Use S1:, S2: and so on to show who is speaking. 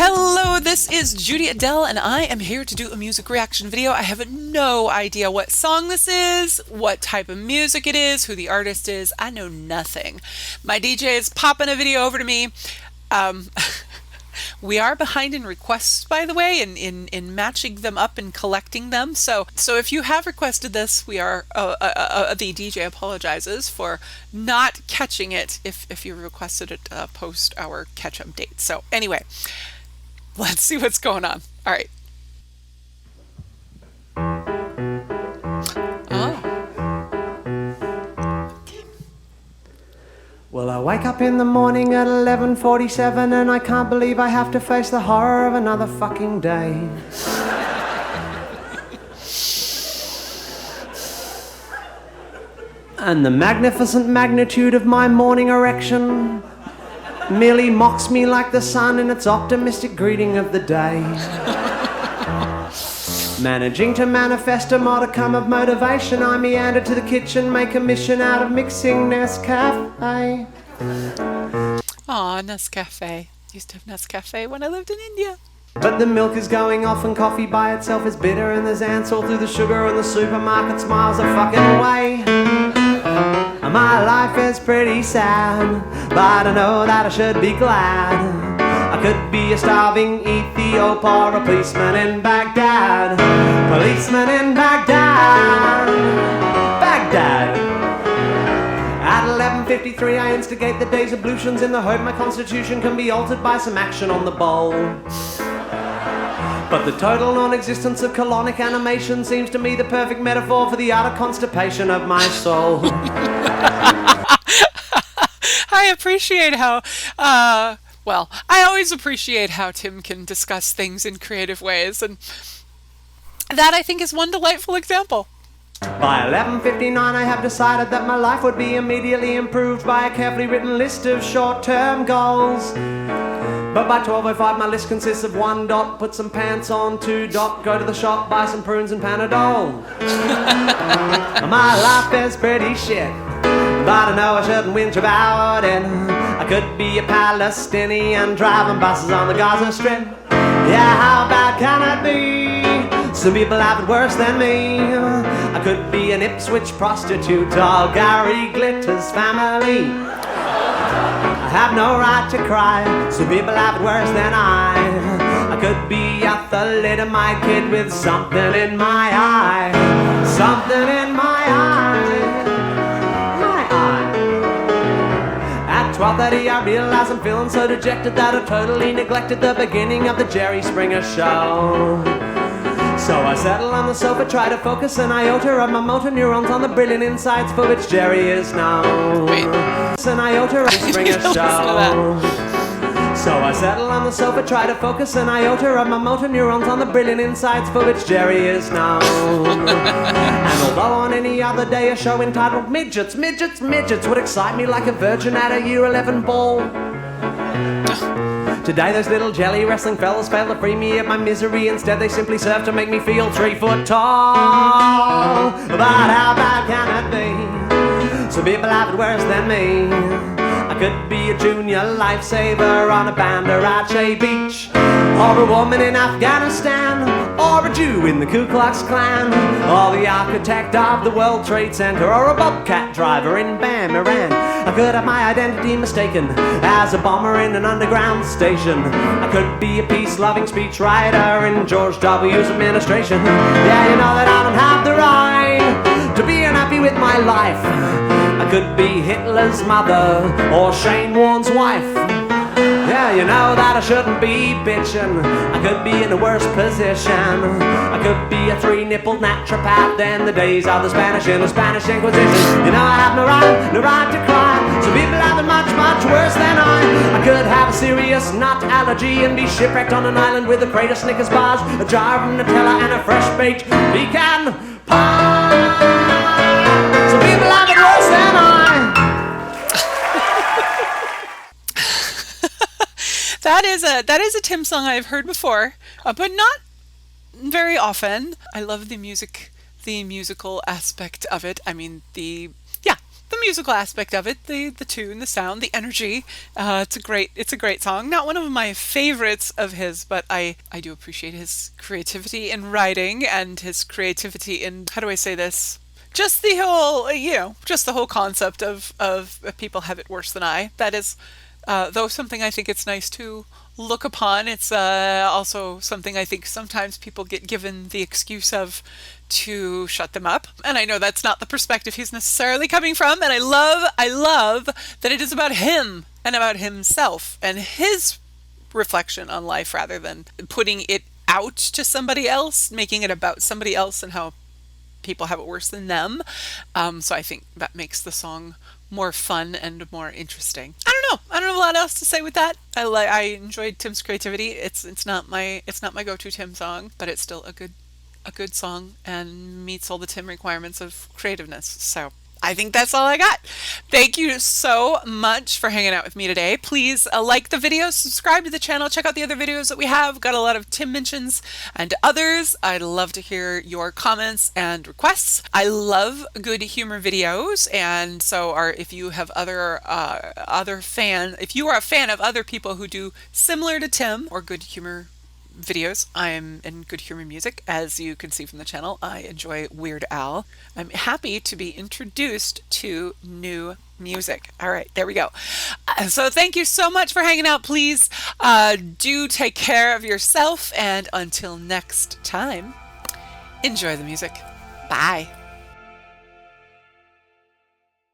S1: Hello, this is Judy Adele, and I am here to do a music reaction video. I have no idea what song this is, what type of music it is, who the artist is. I know nothing. My DJ is popping a video over to me. We are behind in requests, by the way, in matching them up and collecting them. So if you have requested this, we are the DJ apologizes for not catching it if you requested it post our catch-up date. So anyway, let's see what's going on. All right. Oh.
S2: Well, I wake up in the morning at 11:47 and I can't believe I have to face the horror of another fucking day. And the magnificent magnitude of my morning erection merely mocks me like the sun in its optimistic greeting of the day. Managing to manifest a modicum of motivation, I meander to the kitchen, make a mission out of mixing Nescafe.
S1: Aw, Nescafe. Used to have Nescafe when I lived in India.
S2: But the milk is going off and coffee by itself is bitter, and there's ants all through the sugar and the supermarket smiles are fucking away. My life is pretty sad, but I know that I should be glad. I could be a starving Ethiop or a policeman in Baghdad. Policeman in Baghdad. Baghdad. At 11:53 I instigate the day's ablutions in the hope my constitution can be altered by some action on the bowl. But the total non-existence of colonic animation seems to me the perfect metaphor for the utter constipation of my soul.
S1: I appreciate how, I always appreciate how Tim can discuss things in creative ways, and that I think is one delightful example.
S2: By 11:59 I have decided that my life would be immediately improved by a carefully written list of short-term goals. But by 12:05 my list consists of 1 dot, put some pants on, 2 dot, go to the shop, buy some prunes and Panadol. My life is pretty shit, but I know I shouldn't whinge about it. I could be a Palestinian driving buses on the Gaza Strip. Yeah, how bad can it be? Some people have it worse than me. I could be an Ipswich prostitute or Gary Glitter's family. I have no right to cry. Some people have it worse than I could be a thalidomide kid with something in my eye. Something in my eye. My eye. At 12:30 I realize I'm feeling so dejected that I totally neglected the beginning of the Jerry Springer show. So I settle on the sofa, try to focus an iota of my motor neurons on the brilliant insights for which Jerry is known.
S1: Wait.
S2: An iota of Springer show. So I settle on the sofa, try to focus an iota of my motor neurons on the brilliant insights for which Jerry is known. And although on any other day a show entitled Midgets, Midgets, Midgets would excite me like a virgin at a year 11 ball, today those little jelly wrestling fellas fail to free me of my misery. Instead they simply serve to make me feel 3 foot tall. But how bad can it be? Some people have it worse than me. I could be a junior lifesaver on a Bandarache beach, or a woman in Afghanistan, or a Jew in the Ku Klux Klan, or the architect of the World Trade Center, or a bobcat driver in Bam, Iran. I could have my identity mistaken as a bomber in an underground station. I could be a peace-loving speechwriter in George W.'s administration. Yeah, you know that I don't have the right to be unhappy with my life. I could be Hitler's mother or Shane Warne's wife. Yeah, you know that I shouldn't be bitching. I could be in a worse position. I could be a 3-nippled naturopath in the days of the Spanish Inquisition. You know I have no right to cry. Some people have it much, much worse than I could have a serious nut allergy and be shipwrecked on an island with a crate of Snickers bars, a jar of Nutella and a fresh-baked pecan pie. Some people have it worse than I.
S1: That is a Tim song I've heard before, but not very often. I love the musical aspect of it. I mean, the musical aspect of it, the tune, the sound, the energy. It's a great song. Not one of my favorites of his, but I do appreciate his creativity in writing and his creativity in, how do I say this? Just the whole, just the whole concept of people have it worse than I. That is, though something I think it's nice to look upon. It's also something I think sometimes people get given the excuse of to shut them up. And I know that's not the perspective he's necessarily coming from. And I love that it is about him and about himself and his reflection on life rather than putting it out to somebody else, making it about somebody else and how people have it worse than them. So I think that makes the song more fun and more interesting. I don't know. I don't have a lot else to say with that. I enjoyed Tim's creativity. It's not my go-to Tim song, but it's still a good song and meets all the Tim requirements of creativeness. So I think that's all I got. Thank you so much for hanging out with me today. Please like the video, subscribe to the channel, check out the other videos that we have. Got a lot of Tim Minchins and others. I'd love to hear your comments and requests. I love good humor videos, and so if you have if you are a fan of other people who do similar to Tim or good humor videos, I'm in good humor music. As you can see from the channel, I enjoy Weird Al. I'm happy to be introduced to new music. All right, there we go. So thank you so much for hanging out. Please do take care of yourself, and until next time, enjoy the music. Bye.